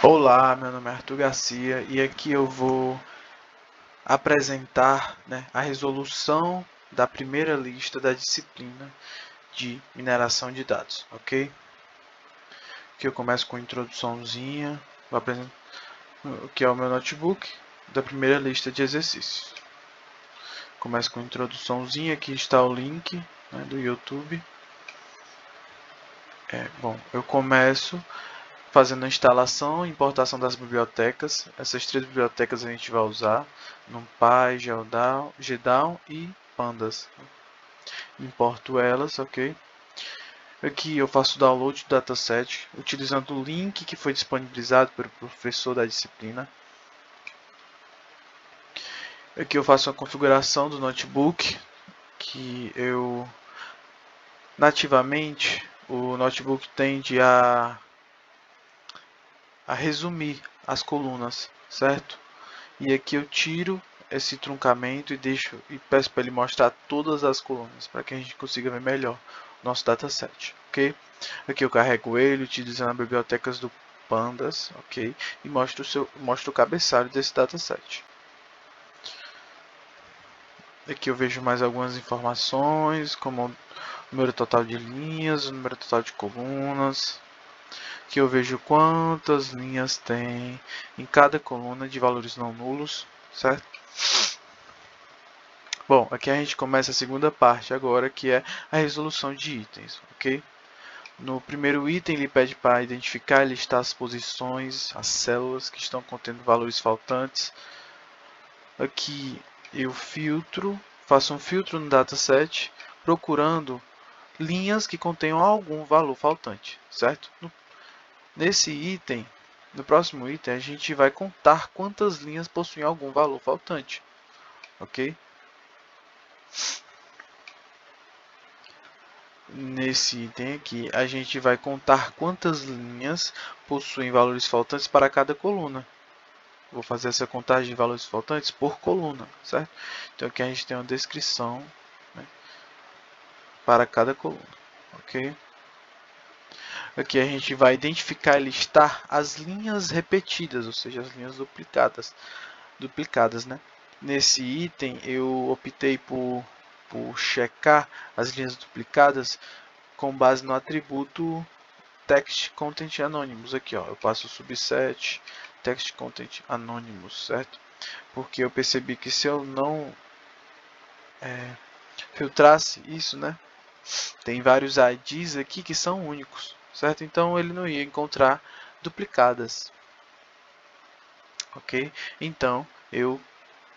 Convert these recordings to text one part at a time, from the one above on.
Olá, meu nome é Arthur Garcia e aqui eu vou apresentar, a resolução da primeira lista da disciplina de mineração de dados, ok? Aqui eu começo com a introduçãozinha, vou apresentar o que é o meu notebook da primeira lista de exercícios. Começo com a introduçãozinha, aqui está o link do YouTube. Eu começo fazendo a instalação e importação das bibliotecas. Essas três bibliotecas a gente vai usar: NumPy, GDAL e Pandas. Importo elas, ok? Aqui eu faço o download do dataset utilizando o link que foi disponibilizado pelo professor da disciplina. Aqui eu faço a configuração do notebook, que eu nativamente o notebook tende a resumir as colunas, certo? E aqui eu tiro esse truncamento e peço para ele mostrar todas as colunas, para que a gente consiga ver melhor o nosso dataset, ok? Aqui eu carrego ele utilizando as bibliotecas do Pandas, ok? E mostro o cabeçalho desse dataset. Aqui eu vejo mais algumas informações, como o número total de linhas, o número total de colunas. Aqui eu vejo quantas linhas tem em cada coluna de valores não nulos, certo? Bom, aqui a gente começa a segunda parte agora, que é a resolução de itens, ok? No primeiro item, ele pede para identificar e listar as posições, as células que estão contendo valores faltantes. Aqui eu faço um filtro no dataset, procurando linhas que contenham algum valor faltante, certo? Nesse item, no próximo item, a gente vai contar quantas linhas possuem algum valor faltante, ok? Nesse item aqui, a gente vai contar quantas linhas possuem valores faltantes para cada coluna. Vou fazer essa contagem de valores faltantes por coluna, certo? Então aqui a gente tem uma descrição, para cada coluna, ok? Aqui a gente vai identificar e listar as linhas repetidas, ou seja, as linhas duplicadas, né? Nesse item eu optei por checar as linhas duplicadas com base no atributo text content anonymous. Aqui, ó, eu passo o subset text content anonymous, certo? Porque eu percebi que se eu não filtrasse isso, tem vários IDs aqui que são únicos, certo? Então ele não ia encontrar duplicadas, ok? Então eu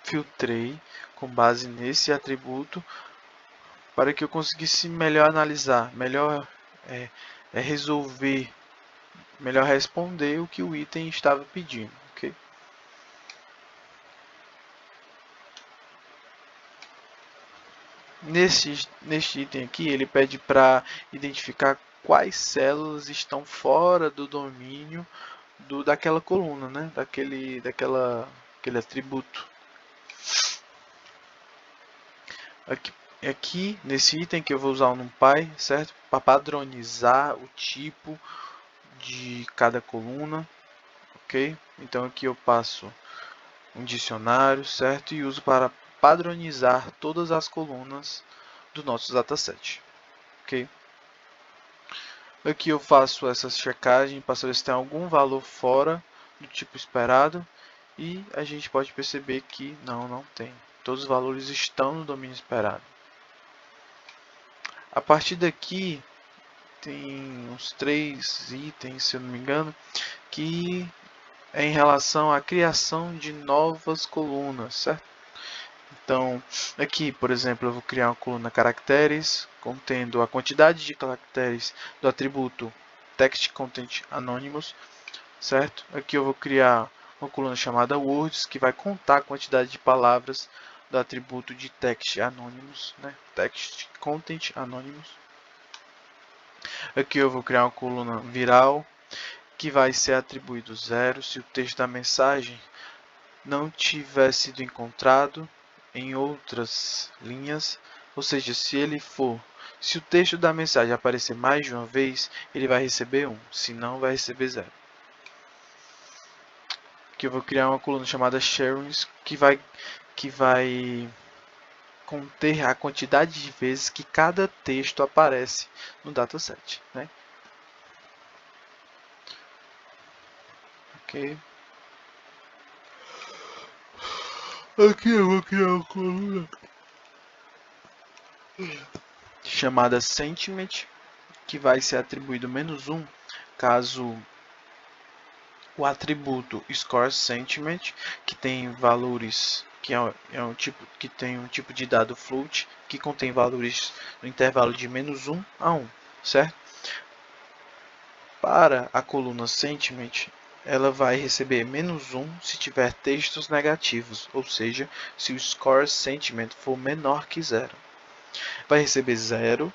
filtrei com base nesse atributo para que eu conseguisse melhor analisar, melhor resolver, melhor responder o que o item estava pedindo, ok? Neste item aqui, ele pede para identificar quais células estão fora do domínio daquela coluna, daquele atributo. Aqui, nesse item que eu vou usar o NumPy, certo? Para padronizar o tipo de cada coluna, ok? Então aqui eu passo um dicionário, certo? E uso para padronizar todas as colunas do nosso dataset, ok? Aqui eu faço essa checagem para saber se tem algum valor fora do tipo esperado e a gente pode perceber que não tem. Todos os valores estão no domínio esperado. A partir daqui tem uns 3 itens, se eu não me engano, que é em relação à criação de novas colunas, certo? Então, aqui, por exemplo, eu vou criar uma coluna caracteres, contendo a quantidade de caracteres do atributo text content anonymous, certo? Aqui eu vou criar uma coluna chamada words, que vai contar a quantidade de palavras do atributo de text anonymous, text content anonymous. Aqui eu vou criar uma coluna viral, que vai ser atribuído 0 se o texto da mensagem não tiver sido encontrado em outras linhas, ou seja, se o texto da mensagem aparecer mais de uma vez, ele vai receber 1, se não vai receber 0. que eu vou criar uma coluna chamada sharings que vai conter a quantidade de vezes que cada texto aparece no dataset, né? Ok. Aqui eu vou criar uma coluna chamada sentiment, que vai ser atribuído -1 caso o atributo score sentiment, que tem valores é um tipo que tem um tipo de dado float que contém valores no intervalo de -1 a 1, certo? Para a coluna sentiment, ela vai receber -1 se tiver textos negativos, ou seja, se o score sentiment for menor que 0. Vai receber 0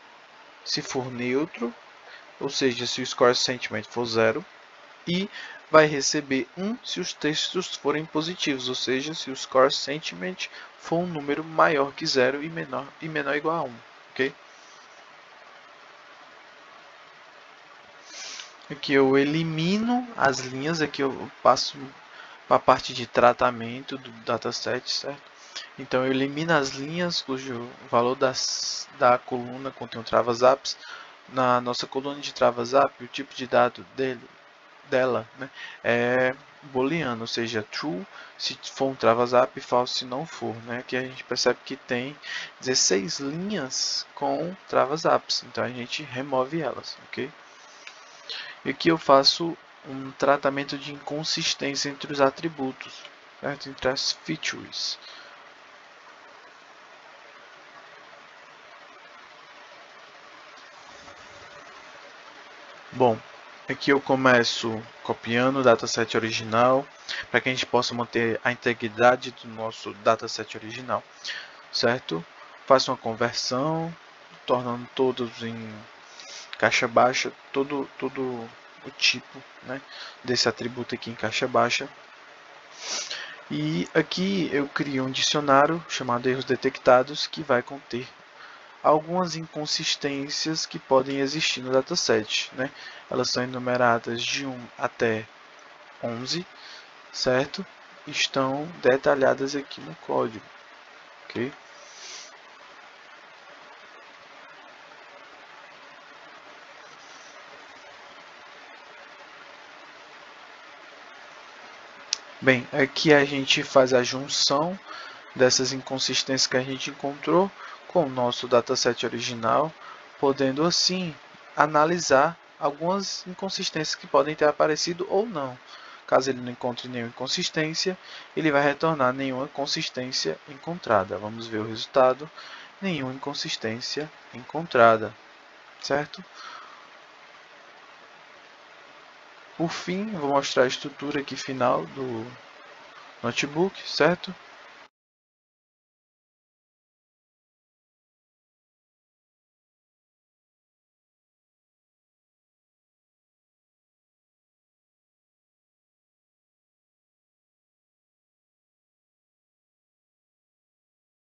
se for neutro, ou seja, se o score sentiment for 0, e vai receber 1 se os textos forem positivos, ou seja, se o score sentiment for um número maior que 0 e menor ou igual a 1. Ok? Aqui eu elimino as linhas, aqui eu passo para a parte de tratamento do dataset, certo? Então eu elimino as linhas cujo valor da coluna contém um travas-apps. Na nossa coluna de travas-app, o tipo de dado dela, né, é booleano, ou seja, true se for um travas-app e false se não for, né? Aqui a gente percebe que tem 16 linhas com travas-apps, então a gente remove elas, ok? E aqui eu faço um tratamento de inconsistência entre os atributos, certo? Entre as features. Bom, aqui eu começo copiando o dataset original para que a gente possa manter a integridade do nosso dataset original, certo? Faço uma conversão, tornando todos em caixa baixa, todo o tipo, né, desse atributo aqui em caixa baixa. E aqui eu crio um dicionário chamado erros detectados que vai conter algumas inconsistências que podem existir no dataset, né? Elas são enumeradas de 1 até 11, certo? Estão detalhadas aqui no código, ok? Bem, aqui a gente faz a junção dessas inconsistências que a gente encontrou com o nosso dataset original, podendo assim analisar algumas inconsistências que podem ter aparecido ou não. Caso ele não encontre nenhuma inconsistência, ele vai retornar nenhuma consistência encontrada. Vamos ver o resultado. Nenhuma inconsistência encontrada, certo? Por fim, vou mostrar a estrutura aqui final do notebook, certo?